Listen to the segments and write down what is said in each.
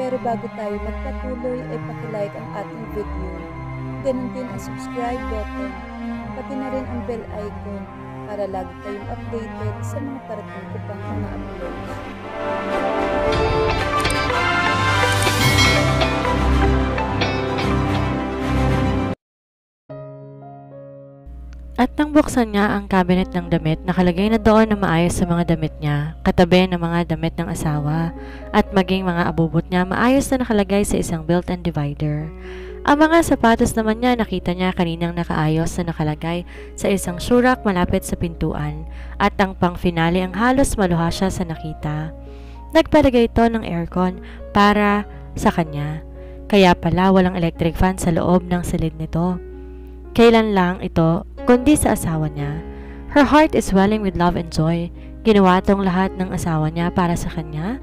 Pero bago tayo magpatuloy ay pakilike ang ating video. Ganun din ang subscribe button, pati na rin ang bell icon para lagi kayong updated sa mga parating ko pang mga uploads. At nang buksan niya ang cabinet ng damit, nakalagay na doon na maayos sa mga damit niya, katabi ng mga damit ng asawa, at maging mga abubot niya maayos na nakalagay sa isang built-in divider. Ang mga sapatos naman niya nakita niya kaninang nakaayos na nakalagay sa isang shurak malapit sa pintuan, at ang pang-finale ang halos maluha siya sa nakita. Nagpalagay ito ng aircon para sa kanya, kaya pala walang electric fan sa loob ng silid nito. Kailan lang ito kundi sa asawa niya. Her heart is swelling with love and joy. Ginawa tong lahat ng asawa niya para sa kanya.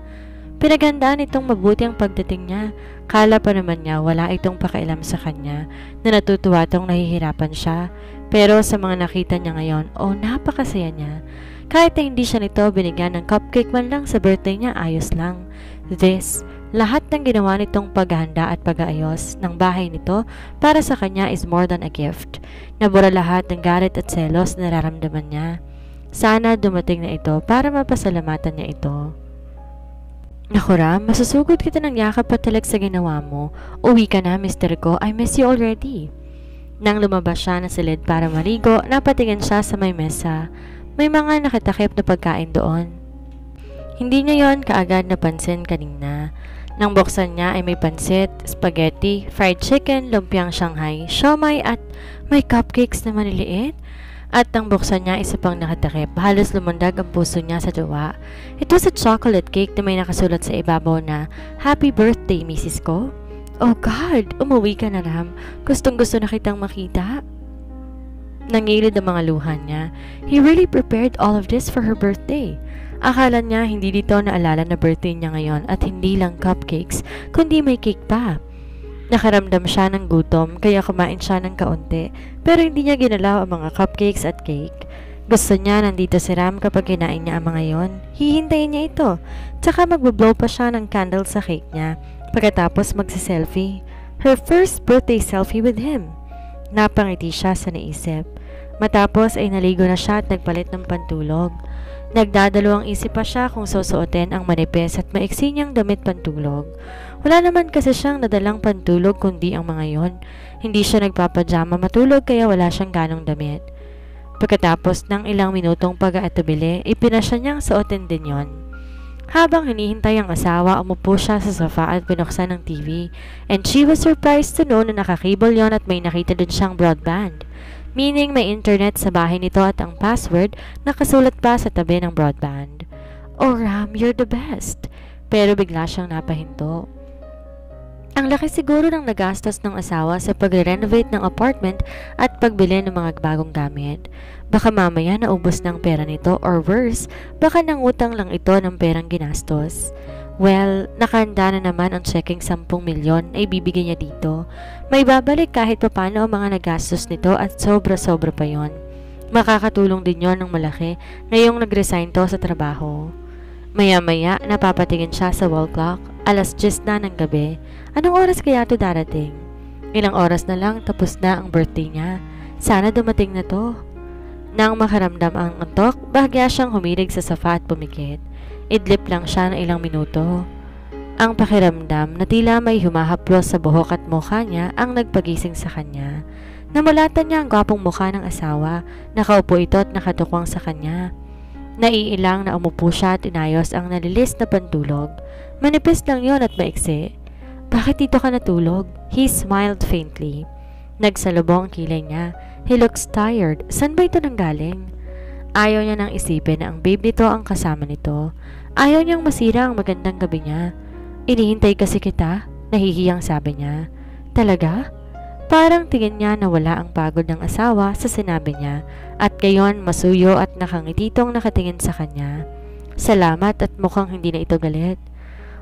Pinagandaan itong mabuti ang pagdating niya. Kala pa naman niya wala itong pakailam sa kanya, na natutuwa tong nahihirapan siya. Pero sa mga nakita niya ngayon, napakasaya niya. Kahit na hindi siya nito binigyan ng cupcake man lang sa birthday niya, ayos lang. Lahat ng ginawa nitong paghahanda at pag-aayos ng bahay nito para sa kanya is more than a gift. Nabura lahat ng galit at selos na nararamdaman niya. Sana dumating na ito para mapasalamatan niya ito. Naku Ram, masusugod kita ng yakap at talag sa ginawa mo. Uwi ka na, mister ko. I miss you already. Nang lumabas siya ng silid para maligo, napatingin siya sa may mesa. May mga nakatakip na pagkain doon. Hindi niya yon kaagad napansin kanina. Nang buksan niya ay may pansit, spaghetti, fried chicken, lumpiang Shanghai, siomai at may cupcakes na maliliit. At nang buksan niya isa pang nakatakip, halos lumundag ang puso niya sa duwa. It was a chocolate cake na may nakasulat sa ibabaw na, "Happy birthday, Mrs. Ko." Oh God, umuwi ka na Ram. Gustong gusto na kitang makita. Nangilid ang mga luha niya. He really prepared all of this for her birthday. Akala niya hindi dito naalala na birthday niya ngayon at hindi lang cupcakes, kundi may cake pa. Nakaramdam siya ng gutom kaya kumain siya ng kaunti, pero hindi niya ginalaw ang mga cupcakes at cake. Gusto niya nandito si Ram kapag kinain niya ang mga yon. Hihintayin niya ito, tsaka magbablow pa siya ng candle sa cake niya, pagkatapos magsiselfie. Her first birthday selfie with him. Napangiti siya sa naisip. Matapos ay naligo na siya at nagpalit ng pantulog. Nagdadalawang isip pa siya kung susuotin ang manipis at maiksi niyang damit pantulog. Wala naman kasi siyang nadalang pantulog kundi ang mga yon. Hindi siya nagpapajama matulog kaya wala siyang ganong damit. Pagkatapos ng ilang minutong pag-aatubili, ipinasya niyang suotin din yon. Habang hinihintay ang asawa, umupo siya sa sofa at binuksan ng TV. And she was surprised to know na nakakable yon at may nakita din siyang broadband. Meaning may internet sa bahay nito at ang password nakasulat pa sa tabi ng broadband. Oh Ram, you're the best. Pero bigla siyang napahinto. Ang laki siguro ng nagastos ng asawa sa pagre-renovate ng apartment at pagbili ng mga bagong gamit. Baka mamaya naubos ng pera nito or worse, baka nangutang lang ito ng perang ginastos. Well, nakahanda na naman ang checking 10 milyon ay bibigyan niya dito. May babalik kahit papano ang mga nagastos nito at sobra-sobra pa yon. Makakatulong din yon ng malaki ngayong nag-resign to sa trabaho. Maya-maya, napapatingin siya sa wall clock. 10:00 na ng gabi. Anong oras kaya to darating? Ilang oras na lang tapos na ang birthday niya. Sana dumating na to. Nang makaramdam ang antok, bahagya siyang humilig sa sofa at pumikit. Idlip lang siya ng ilang minuto. Ang pakiramdam na tila may humahaplos sa buhok at mukha niya ang nagpagising sa kanya. Namulatan niya ang gwapong mukha ng asawa. Nakaupo ito at nakatukwang sa kanya. Naiilang na umupo siya at inayos ang nalilis na pantulog. Manipis lang yon at maiksi. Bakit dito ka natulog? He smiled faintly. Nagsalubong ang kilay niya. He looks tired. San ba ito nanggaling? Ayaw niya nang isipin na ang babe nito ang kasama nito. Ayaw niyang masira ang magandang gabi niya. Inihintay kasi kita, nahihiyang sabi niya. Talaga? Parang tingin niya na wala ang pagod ng asawa sa sinabi niya at gayon masuyo at nakangititong nakatingin sa kanya. Salamat at mukhang hindi na ito galit.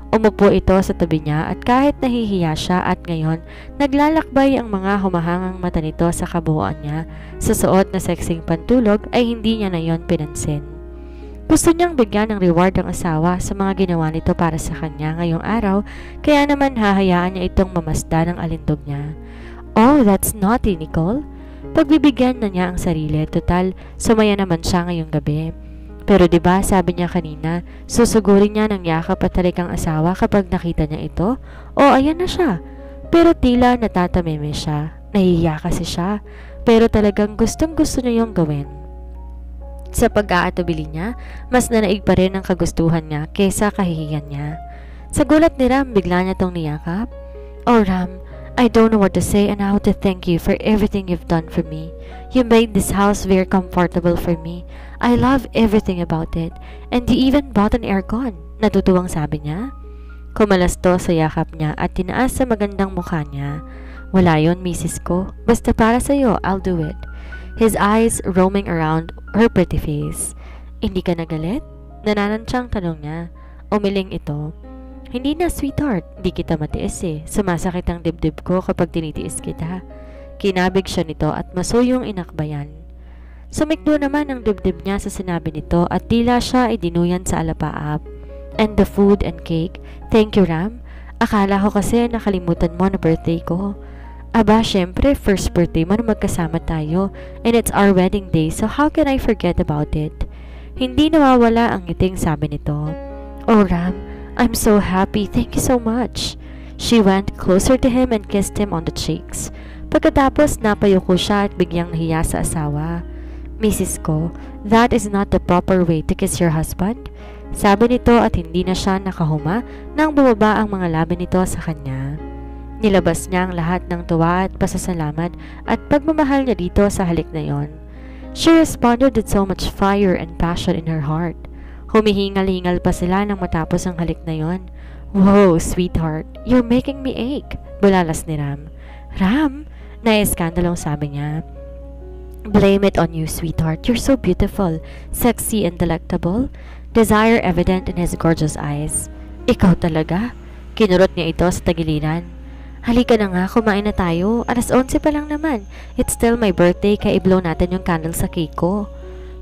Umupo ito sa tabi niya at kahit nahihiya siya at ngayon naglalakbay ang mga humahangang mata nito sa kabuuan niya sa suot na sexing pantulog ay hindi niya na yon pinansin. Gusto niyang bigyan ng reward ang asawa sa mga ginawa nito para sa kanya ngayong araw, kaya naman hahayaan niya itong mamasdan ng alindog niya. Oh, that's naughty, Nicole. Pagbibigyan na niya ang sarili, total sumaya naman siya ngayong gabi. Pero 'di ba, sabi niya kanina, susugurin niya ng yakap at talik ang asawa kapag nakita niya ito? Oh, ayan na siya. Pero tila natatameme siya. Nahihiya kasi siya. Pero talagang gustong-gusto niya yung gawin. Sa pag-aatubili niya, mas nanaig pa rin ang kagustuhan niya kaysa kahihiyan niya. Sa gulat ni Ram, bigla niya tong niyakap. Oh Ram, I don't know what to say and how to thank you for everything you've done for me. You made this house very comfortable for me. I love everything about it. And you even bought an aircon. Natutuwang sabi niya. Kumalasto sa yakap niya at tinaas sa magandang mukha niya. Wala yon, misis ko. Basta para sa'yo, I'll do it. His eyes roaming around her pretty face. Hindi ka nagalit? Nananansyang tanong niya. Umiling ito. Hindi na, sweetheart. Di kita matiis eh. Sumasakit ang dibdib ko kapag tinitiis kita. Kinabig siya nito at masuyong inakbayan. Sumikdo naman ang dibdib niya sa sinabi nito at tila siya ay dinuyan sa alapaap. And the food and cake. Thank you, Ram. Akala ko kasi nakalimutan mo na birthday ko. Aba, syempre, first birthday mo na magkasama tayo and it's our wedding day, so how can I forget about it? Hindi nawawala ang ngiting sabi nito. Oh Ram, I'm so happy, thank you so much. She went closer to him and kissed him on the cheeks. Pagkatapos napayuko siya at bigyang nahiya sa asawa. Mrs. ko, that is not the proper way to kiss your husband. Sabi nito at hindi na siya nakahuma nang bumaba ang mga labi nito sa kanya. Nilabas niya ang lahat ng tuwa at pasasalamat at pagmamahal niya dito sa halik na yon. She responded with so much fire and passion in her heart. Humihingal-hingal pa sila nang matapos ang halik na yon. Whoa, sweetheart, you're making me ache, bulalas ni Ram. Ram? Naiskandalong sabi niya. Blame it on you, sweetheart. You're so beautiful, sexy and delectable. Desire evident in his gorgeous eyes. Ikaw talaga? Kinurot niya ito sa tagiliran. Halika na nga, kumain na tayo. Alas 11 pa lang naman. It's still my birthday, kaya i-blow natin yung candle sa cake ko.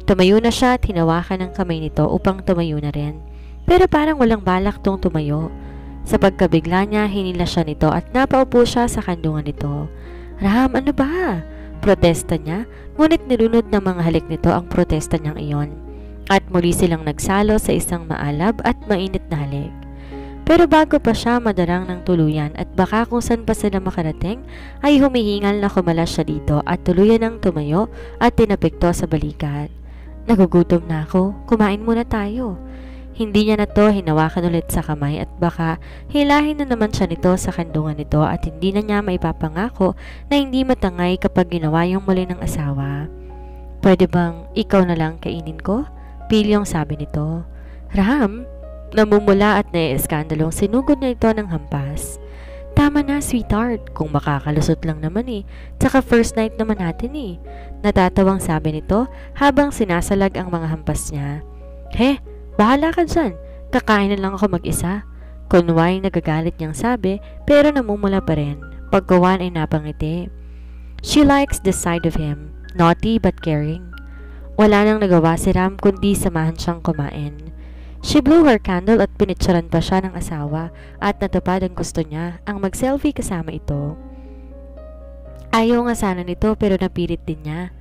Tumayo na siya at hinawakan ng kamay nito upang tumayo na rin. Pero parang walang balak tong tumayo. Sa pagkabigla niya, hinila siya nito at napaupo siya sa kandungan nito. Ram, ano ba? Protesta niya, ngunit nilunod ng mga halik nito ang protesta niyang iyon. At muli silang nagsalo sa isang maalab at mainit na halik. Pero bago pa siya madarang ng tuluyan at baka kung saan pa sila makarating, ay humihingal na kumalas siya dito at tuluyan ng tumayo at tinapikto sa balikat. Nagugutom na ako, kumain muna tayo. Hindi niya na to hinawakan ulit sa kamay at baka hilahin na naman siya nito sa kandungan nito at hindi na niya maipapangako na hindi matangay kapag ginawa yung muli ng asawa. Pwede bang ikaw na lang kainin ko? Pilyong sabi nito. Ram? Namumula at naieskandalong sinugod na ito ng hampas. Tama na, sweetheart, kung makakalusot lang naman eh. Tsaka first night naman natin eh. Natatawang sabi nito habang sinasalag ang mga hampas niya. He, bahala ka dyan. Kakain na lang ako mag-isa. Kunway nagagalit niyang sabi pero namumula pa rin. Pagkawan ay napangiti. She likes this side of him. Naughty but caring. Wala nang nagawa si Ram kundi samahan siyang kumain. She blew her candle at pinitsuran pa siya ng asawa at natupad ang gusto niya ang mag-selfie kasama ito. Ayaw nga sana nito pero napilit din niya.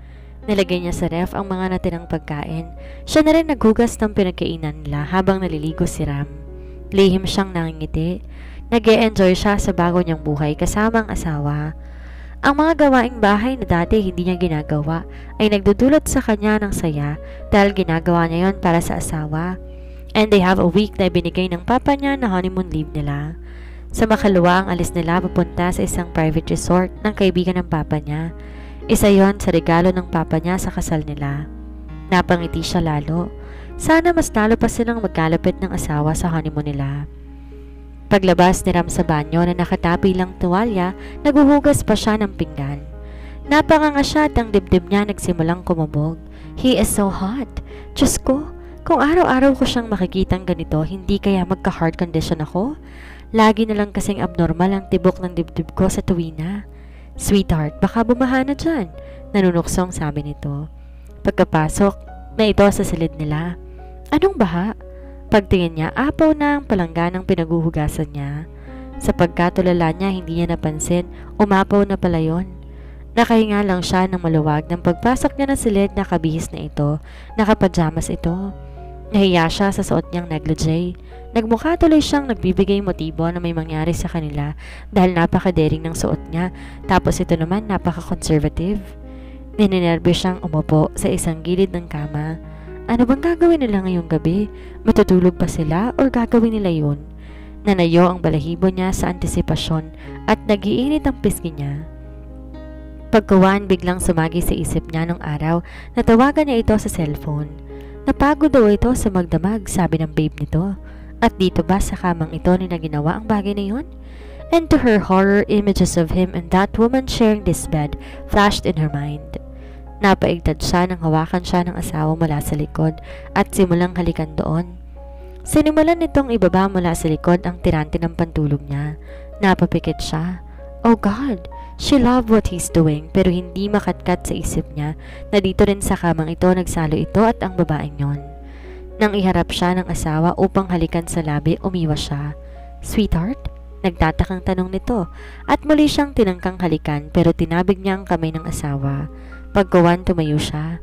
Nilagay niya sa ref ang mga natirang pagkain. Siya na rin naghugas ng pinagkainan nila habang naliligo si Ram. Lihim siyang nangingiti. Nag-e-enjoy siya sa bago niyang buhay kasama ang asawa. Ang mga gawaing bahay na dati hindi niya ginagawa ay nagdudulot sa kanya ng saya dahil ginagawa niya yon para sa asawa. And they have a week na ibinigay ng papa niya na honeymoon leave nila. Sa makalawa ang alis nila papunta sa isang private resort ng kaibigan ng papa niya. Isa yon sa regalo ng papa niya sa kasal nila. Napangiti siya lalo. Sana mas lalo pa silang magkalapit ng asawa sa honeymoon nila. Paglabas ni Ram sa banyo na nakatapi lang tuwalya, naguhugas pa siya ng pinggan. Napanganga siya at ang dibdib niya nagsimulang kumubog. He is so hot. Diyos ko, kung araw-araw ko siyang makikitang ganito, hindi kaya magka-heart condition ako? Lagi na lang kasing abnormal ang tibok ng dibdib ko sa tuwina. Sweetheart, baka bumaha na dyan, nanunuksong sabi nito. Pagkapasok na ito sa silid nila. Anong baha? Pagtingin niya, apaw na ang palangganang pinaguhugasan niya. Sa pagkatulala niya, hindi niya napansin, umapaw na pala yon. Nakahinga lang siya ng maluwag nang pagpasok niya ng silid na kabihis na ito, nakapajamas ito. Nahiya siya sa suot niyang negligee. Nagmukha tuloy siyang nagbibigay motibo na may mangyari sa kanila dahil napakadaring ng suot niya, tapos ito naman napaka-conservative. Nininervyo siyang umupo sa isang gilid ng kama. Ano bang gagawin nila ngayong gabi? Matutulog pa sila or gagawin nila yun? Nanayo ang balahibo niya sa antisipasyon at nagiinit ang pisngi niya. Pagkuwan, biglang sumagi sa isip niya nung araw na tawagan niya ito sa cellphone. Napagod daw ito sa magdamag, sabi ng babe nito. At dito ba sa kamang ito nila ginawa ang bagay na yun? And to her horror, images of him and that woman sharing this bed flashed in her mind. Napaigtad siya nang hawakan siya ng asawa mula sa likod at simulang halikan doon. Sinimulan nitong ibaba mula sa likod ang tirante ng pantulog niya. Napapikit siya. Oh God! She loved what he's doing pero hindi makatkat sa isip niya na dito rin sa kamang ito nagsalo ito at ang babaeng yon. Nang iharap siya ng asawa upang halikan sa labi, umiwas siya. Sweetheart? Nagtatakang tanong nito at muli siyang tinangkang halikan pero tinabig niya ang kamay ng asawa. Pagkawan, tumayo siya.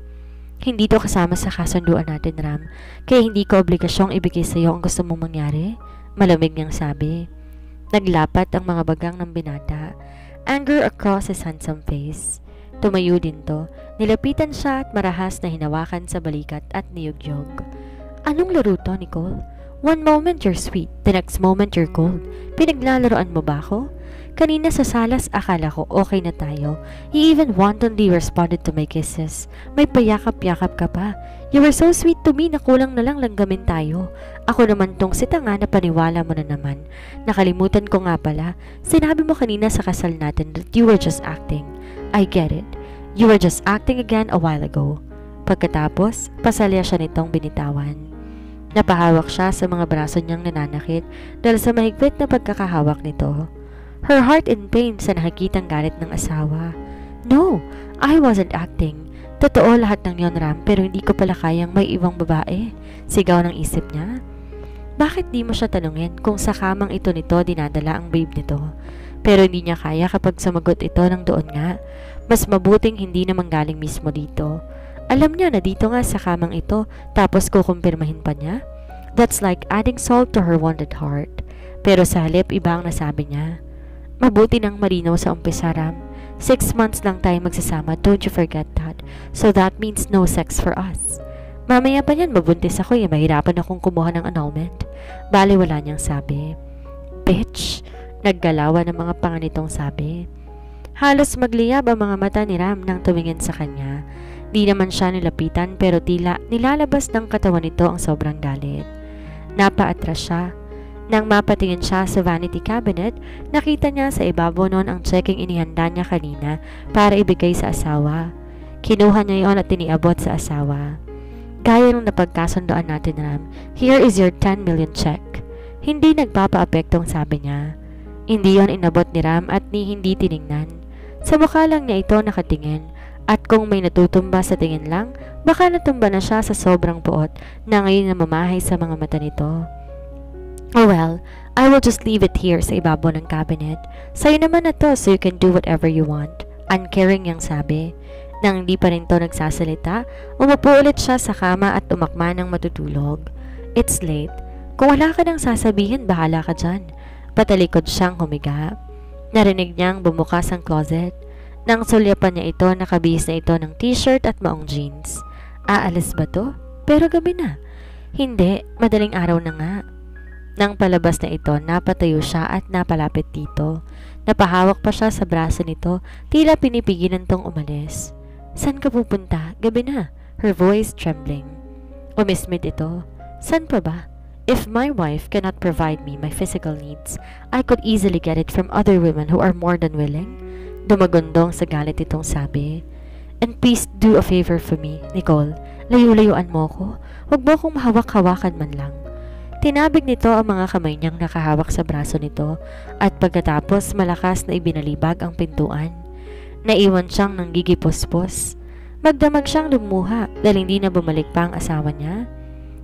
Hindi to kasama sa kasunduan natin, Ram, kaya hindi ko obligasyong ibigay sa iyo ang gusto mong mangyari. Malamig niyang sabi. Naglapat ang mga bagang ng binata. Anger across his handsome face. Tumayo din to. Nilapitan siya at marahas na hinawakan sa balikat at niyugyog. Anong laro to, Nicole? One moment you're sweet, the next moment you're cold. Pinaglalaroan mo ba ako? Kanina sa salas akala ko okay na tayo. He even wantonly responded to my kisses. May payakap-yakap ka pa. You were so sweet to me na kulang na lang langgamin tayo. Ako naman tong si tanga na paniwala mo na naman. Nakalimutan ko nga pala. Sinabi mo kanina sa kasal natin that you were just acting. I get it. You were just acting again a while ago. Pagkatapos, pasalya siya nitong binitawan. Napahawak siya sa mga braso niyang nananakit dahil sa mahigpit na pagkakahawak nito. Her heart in pain sa nakikitang galit ng asawa. No, I wasn't acting. Totoo lahat ng yon, Ram, pero hindi ko pala kayang may ibang babae. Sigaw ng isip niya. Bakit di mo siya tanungin kung sa kamang ito nito dinadala ang babe nito? Pero hindi niya kaya kapag sumagot ito ng doon nga. Mas mabuting hindi naman galing mismo dito. Alam niya na dito nga sa kamang ito tapos kukumpirmahin pa niya? That's like adding salt to her wounded heart. Pero sa halip iba ang nasabi niya. Mabuti nang marinaw sa umpisa, Ram. 6 months lang tayo magsasama, don't you forget that. So that means no sex for us. Mamaya pa niyan mabuntis ako mahirapan akong kumuha ng annulment. Bale wala niyang sabi. Bitch! Naggalawan ng mga panganitong sabi. Halos magliyab ang mga mata ni Ram nang tumingin sa kanya. Di naman siya nilapitan pero tila nilalabas ng katawan nito ang sobrang galit. Napaatras siya. Nang mapatingin siya sa vanity cabinet, nakita niya sa ibabaw noon ang checking inihanda niya kanina para ibigay sa asawa. Kinuha niya yon at tiniabot sa asawa. Gaya nung napagkasundoan natin, Ram, here is your 10 million check. Hindi nagpapaapektong sabi niya. Hindi yon inabot ni Ram at ni hindi tiningnan. Sa mukha lang niya ito nakatingin. At kung may natutumba sa tingin lang, baka natumba na siya sa sobrang puot na ngayon namamahay sa mga mata nito. Oh well, I will just leave it here sa ibabaw ng cabinet. Sa'yo naman na to so you can do whatever you want. Uncaring niyang sabi. Nang hindi pa rin to nagsasalita, umupo ulit siya sa kama at umakma ng matutulog. It's late. Kung wala ka nang sasabihin, bahala ka dyan. Patalikod siyang humiga. Narinig niyang bumukas ang closet. Nang sulyapan niya ito, nakabihis na ito ng t-shirt at maong jeans. Aalis ba to? Pero gabi na. Hindi, madaling araw na nga. Nang palabas na ito, napatayo siya at napalapit dito. Napahawak pa siya sa braso nito, tila pinipigilan tong umalis. San ka pupunta? Gabi na. Her voice trembling. Umismid ito. San pa ba? If my wife cannot provide me my physical needs, I could easily get it from other women who are more than willing. Dumagondong sa galit itong sabi. And please do a favor for me, Nicole. Layo-layuan mo ko. Huwag mo akong mahawak-hawakan man lang. Tinabig nito ang mga kamay niyang nakahawak sa braso nito at pagkatapos malakas na ibinalibag ang pintuan. Naiwan siyang nanggigipos-pos. Magdamag siyang lumuha dahil hindi na bumalik pa ang asawa niya.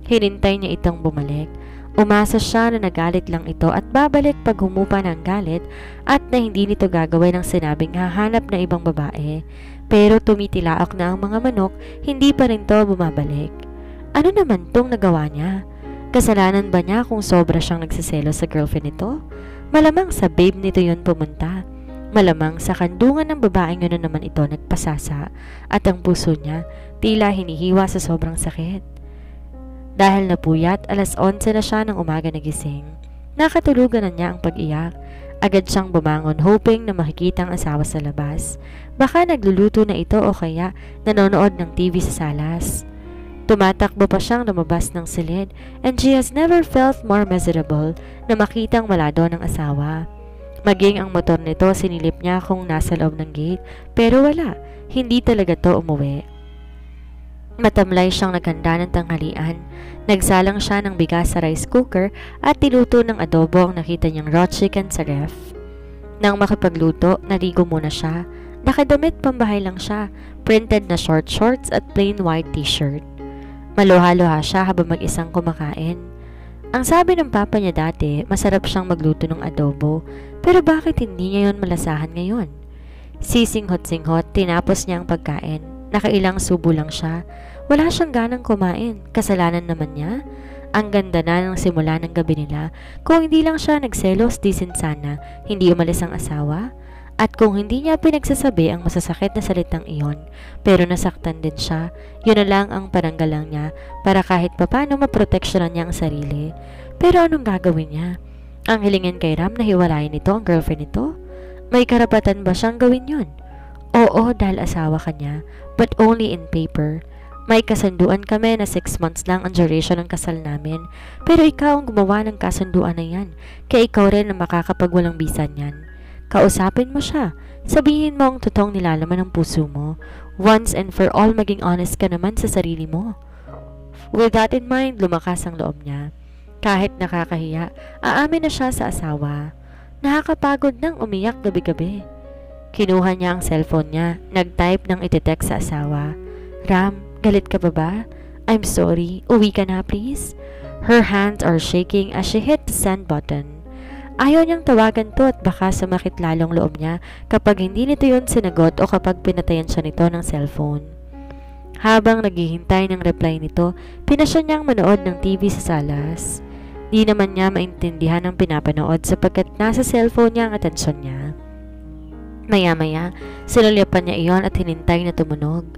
Hinintay niya itong bumalik. Umasa siya na nagalit lang ito at babalik pag humupa ng galit at na hindi nito gagawin ang sinabing hahanap na ibang babae. Pero tumitilaok na ang mga manok, hindi pa rin to bumabalik. Ano naman tong nagawa niya? Kasalanan ba niya kung sobra siyang nagsiselo sa girlfriend nito? Malamang sa babe nito yun pumunta. Malamang sa kandungan ng babaeng yun na naman ito nagpasasa at ang puso niya tila hinihiwa sa sobrang sakit. Dahil napuyat, 11:00 na siya ng umaga nagising. Nakatulugan na niya ang pag-iyak. Agad siyang bumangon hoping na makikita ang asawa sa labas. Baka nagluluto na ito o kaya nanonood ng TV sa salas. Tumatakbo pa siyang lumabas ng silid and she has never felt more miserable na makitang wala doon ang asawa. Maging ang motor nito sinilip niya kung nasa loob ng gate pero wala, hindi talaga to umuwi. Matamlay siyang naghanda ng tanghalian. Nagsalang siya ng bigas sa rice cooker at tiluto ng adobo ang nakita niyang raw chicken sa ref. Nang makapagluto, naligo muna siya. Nakadamit pambahay lang siya, printed na short shorts at plain white t-shirt. Maluha-luha siya habang mag-isang kumakain. Ang sabi ng papa niya dati, masarap siyang magluto ng adobo, pero bakit hindi niya yon malasahan ngayon? Sisinghot-singhot, tinapos niya ang pagkain. Nakailang subo lang siya. Wala siyang ganang kumain. Kasalanan naman niya. Ang ganda na ng simula ng gabi nila. Kung hindi lang siya nagselos, di sana hindi umalis ang asawa. At kung hindi niya pinagsasabi ang masasakit na salitang iyon, pero nasaktan din siya, yun na lang ang paranggalang niya para kahit papano maproteksyonan niya ang sarili. Pero anong gagawin niya? Ang hilingin kay Ram na hiwalayan nito ang girlfriend nito? May karapatan ba siyang gawin yun? Oo, dahil asawa ka niya, but only in paper. May kasunduan kami na 6 months lang ang duration ng kasal namin, pero ikaw ang gumawa ng kasunduan na yan, kaya ikaw rin ang makakapagwalang bisa niyan. Kausapin mo siya, sabihin mo ang totoong nilalaman ng puso mo, once and for all maging honest ka naman sa sarili mo. With that in mind, lumakas ang loob niya. Kahit nakakahiya, aamin na siya sa asawa. Nakakapagod nang umiyak gabi-gabi. Kinuha niya ang cellphone niya, nag-type ng iti-text sa asawa. Ram, galit ka ba ba? I'm sorry, uwi ka na please. Her hands are shaking as she hit the send button. Ayaw niyang tawagan to at baka sumakit lalong loob niya kapag hindi nito yun sinagot o kapag pinatayan siya nito ng cellphone. Habang naghihintay ng reply nito, pinasya niyang manood ng TV sa salas. Di naman niya maintindihan ang pinapanood sapagkat nasa cellphone niya ang atensyon niya. Maya-maya, sinulyapan niya iyon at hinintay na tumunog.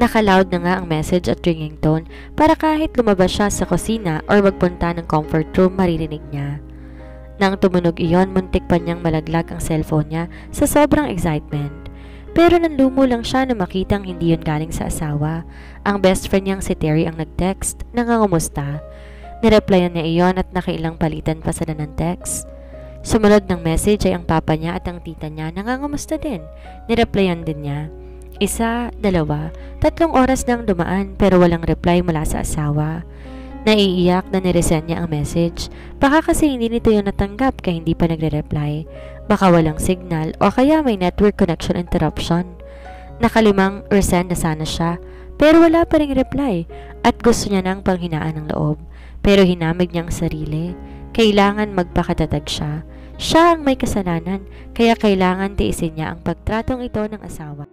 Nakaloud na nga ang message at ringing tone para kahit lumabas siya sa kusina or magpunta ng comfort room maririnig niya. Nang tumunog iyon, muntik pa niyang malaglag ang cellphone niya sa sobrang excitement. Pero nanlumo lang siya na makitang hindi yun galing sa asawa. Ang best friend niyang si Terry ang nag-text, nangangumusta. Nireplyan niya iyon at nakailang palitan pa sila ng text. Sumunod ng message ay ang papa niya at ang tita niya nangangumusta din. Nireplyan din niya. 1, 2, 3 oras nang dumaan pero walang reply mula sa asawa. Naiiyak na niresend niya ang message. Baka kasi hindi nito yun natanggap kaya hindi pa nagre-reply. Baka walang signal o kaya may network connection interruption. Nakalimang resend na sana siya pero wala pa ring reply at gusto niya nang panghinaan ng loob. Pero hinamig niya ang sarili. Kailangan magpakatatag siya. Siya ang may kasalanan kaya kailangan tiisin niya ang pagtratong ito ng asawa.